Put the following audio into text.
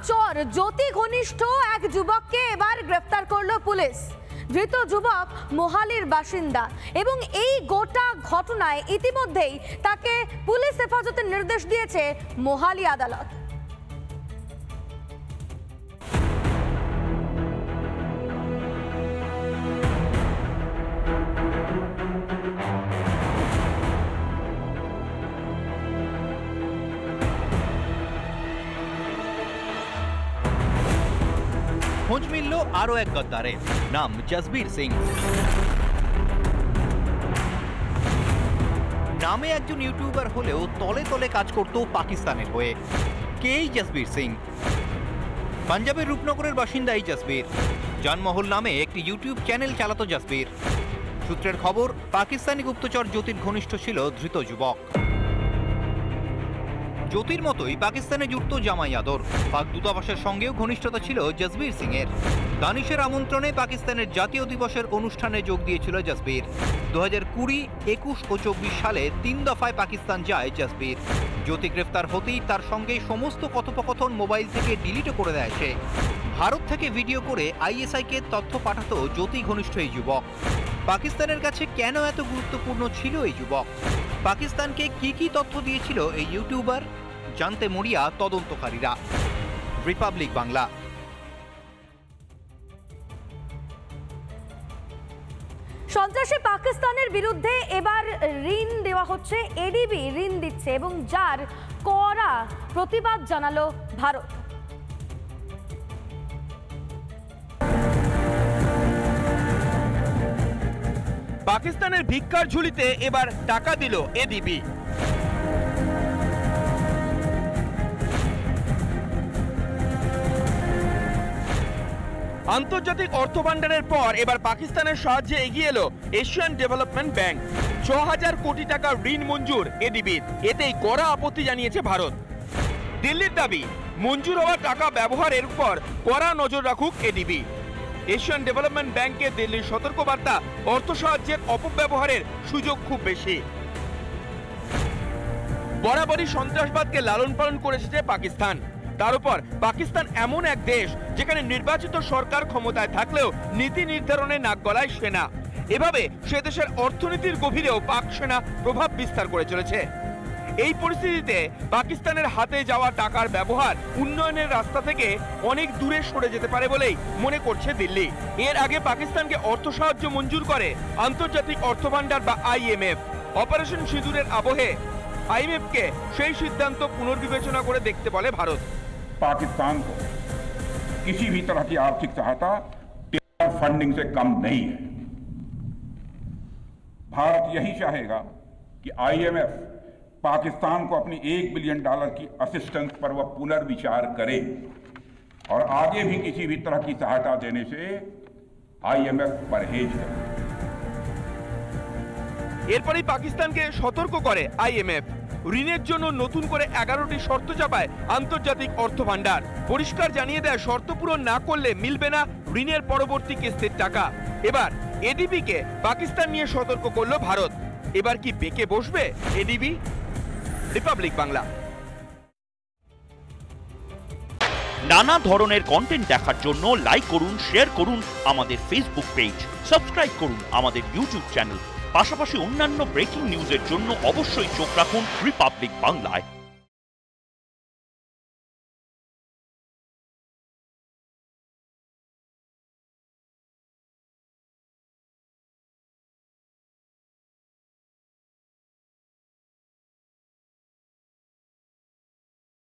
চর জ্যোতি ঘনিষ্ঠ এক যুবককে এবার গ্রেফতার করলো পুলিশ। ধৃত যুবক মোহালির বাসিন্দা এবং এই গোটা ঘটনায় ইতিমধ্যেই তাকে পুলিশ হেফাজতের নির্দেশ দিয়েছে মোহালি আদালত। খোঁজ মিলল আরো এক গদ্দারের, নাম জসবীর সিং। নামে একজন ইউটিউবার হলেও তলে তলে কাজ করত পাকিস্তানের হয়ে। কে এই জসবীর সিং? পাঞ্জাবের রূপনগরের বাসিন্দা এই জসবীর। জানমহল নামে একটি ইউটিউব চ্যানেল চালাতো জসবীর। সূত্রের খবর, পাকিস্তানি গুপ্তচর জ্যোতির ঘনিষ্ঠ ছিল ধৃত যুবক। জ্যোতির মতোই পাকিস্তানে জুড়ত জামাই আদর। পাক দূতাবাসের সঙ্গেও ঘনিষ্ঠতা ছিল জসবীর সিং এর। দানিশের আমন্ত্রণে পাকিস্তানের জাতীয় দিবসের অনুষ্ঠানে যোগ দিয়েছিল জসবীর। 2020, 21 ও 24 সালে 3 দফায় পাকিস্তান যায় জসবীর। জ্যোতি গ্রেফতার হতেই তার সঙ্গে সমস্ত কথোপকথন মোবাইল থেকে ডিলিটও করে দেয় সে। ভারত থেকে ভিডিও করে ISI-কে তথ্য পাঠাতো জ্যোতি ঘনিষ্ঠ এই যুবক। পাকিস্তানের কাছে কেন এত গুরুত্বপূর্ণ ছিল এই যুবক? পাকিস্তানকে কি কি তথ্য দিয়েছিল এই ইউটিউবার? জানতে মরিয়া তদন্তকারীরা। রিপাবলিক বাংলা। সন্ত্রাসী পাকিস্তানের বিরুদ্ধে এবার ঋণ দেওয়া হচ্ছে, ADB ঋণ দিচ্ছে এবং যার কড়া প্রতিবাদ জানালো ভারত। পাকিস্তানের ভিক্ষার ঝুলিতে এবার টাকা দিল ADB। আন্তর্জাতিক অর্থ ভান্ডারের পর এবার পাকিস্তানের সাহায্যে এগিয়ে এলো এশিয়ান ডেভেলপমেন্ট ব্যাংক। 6000 কোটি টাকা ঋণ মঞ্জুর ADB-র। এতেই কড়া আপত্তি জানিয়েছে ভারত। দিল্লির দাবি, মঞ্জুর হওয়া টাকা ব্যবহারের উপর কড়া নজর রাখুক ADB। এশিয়ান ডেভেলপমেন্ট ব্যাংকে দিল্লির সতর্কবার্তা, অর্থ সাহায্যের অপব্যবহারের সুযোগ খুব বেশি। বরাবরই সন্ত্রাসবাদকে লালন পালন করে এসেছে পাকিস্তান। তার উপর পাকিস্তান এমন এক দেশ যেখানে নির্বাচিত সরকার ক্ষমতায় থাকলেও নীতি নির্ধারণে নাক গলায় সেনা। এভাবে সে দেশের অর্থনীতির গভীরেও পাক সেনা প্রভাব বিস্তার করে চলেছে। এই পরিস্থিতিতে পাকিস্তানের হাতে যাওয়া টাকার ব্যবহার উন্নয়নের রাস্তা থেকে অনেক দূরে সরে যেতে পারে বলেই মনে করছে দিল্লি। এর আগে পাকিস্তানকে অর্থ সাহায্য মঞ্জুর করে আন্তর্জাতিক অর্থ ভান্ডার বা IMF। অপারেশন সিঁদুরের আবহে IMF-কে সেই সিদ্ধান্ত পুনর্বিবেচনা করে দেখতে বলে ভারত। पाकिस्तान को किसी भी तरह की आर्थिक सहायता टेरर फंडिंग से कम नहीं है। भारत यही चाहेगा कि IMF पाकिस्तान को अपनी $1 बिलियन की असिस्टेंस पर वह पुनर्विचार करे और आगे भी किसी भी तरह की सहायता देने से IMF परहेज करे। এরপরই পাকিস্তানকে সতর্ক করে IMF। ঋণের জন্য নতুন করে 11টি শর্ত চাপায় আন্তর্জাতিক অর্থ ভান্ডার। পরিষ্কার জানিয়ে দেয়, শর্ত পূরণ না করলে মিলবে না ঋণের পরবর্তী কিস্তির টাকা। এবার ADB-কে পাকিস্তান নিয়ে সতর্ক করলো ভারত। এবার কি বেঁকে বসবে ADB? রিপাবলিক বাংলা। নানা ধরনের কন্টেন্ট দেখার জন্য লাইক করুন, শেয়ার করুন আমাদের ফেসবুক পেজ, সাবস্ক্রাইব করুন আমাদের ইউটিউব চ্যানেল। পাশাপাশি অন্যান্য ব্রেকিং নিউজের জন্য অবশ্যই চোখ রাখুন রিপাবলিক বাংলায়।